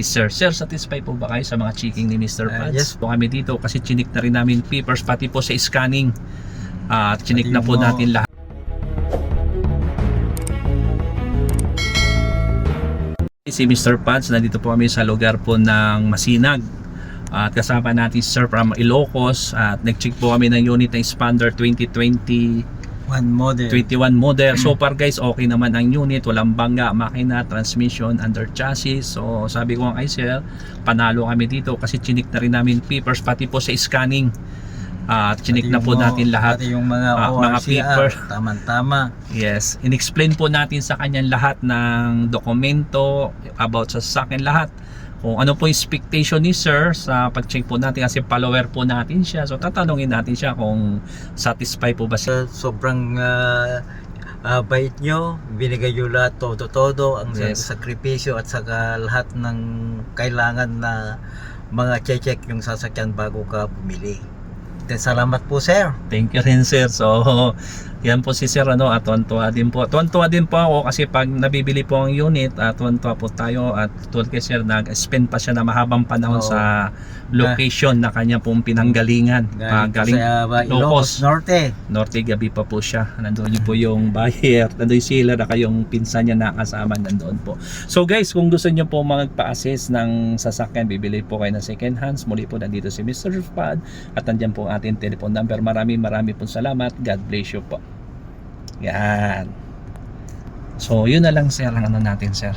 Sir, satisfied po ba kayo sa mga checking ni Mr. Pads? Yes. Po kami dito kasi chinik na rin namin papers pati po sa scanning. At chinik na po Pati natin lahat. Si Mr. Pads, nandito po kami sa lugar po ng Masinag. At kasama natin Sir from Ilocos. At nag-check po kami ng unit ng Expander 2020 21 model. So far guys, okay naman ang unit, walang bangga, makina, transmission, under chassis. So sabi ko nga kay Sir, panalo kami dito kasi chinik na rin namin papers pati po sa scanning. Chinik na po natin lahat. Pati yung mga mga paper. Tama-tama. Yes, in-explain po natin sa kanya lahat ng dokumento about sa sakin lahat. Kung ano po yung expectation ni Sir sa pag-check po natin kasi follower po natin siya. So tatanungin natin siya kung satisfied po ba siya. Sobrang bait nyo, binigay nyo lahat todo ang Yes. sakripisyo at saka lahat ng kailangan na mga check yung sasakyan bago ka bumili. Salamat po, sir. Thank you rin Sir. So yan po si Sir at tuwan-tuwa din po. Tuwan-tuwa din po ako kasi pag nabibili po ang unit tuwan-tuwa po tayo at tulad kay Sir nag-spend pa siya na mahabang panahon sa location na kanya pong pinanggalingan. Galing sa Ilocos Norte. gabi pa po siya. Nandoon po yung buyer, nandoon sila na kayong pinsan niya nakasama nandoon po. So guys, kung gusto niyo po magpa-assess ng sasakyan, bibili po kayo ng second hands. Muli po nandito si Mr. Pad at nandiyan po ang ating telephone number. Marami po salamat. God bless you po. Yan. So yun na lang Sir ang natin Sir.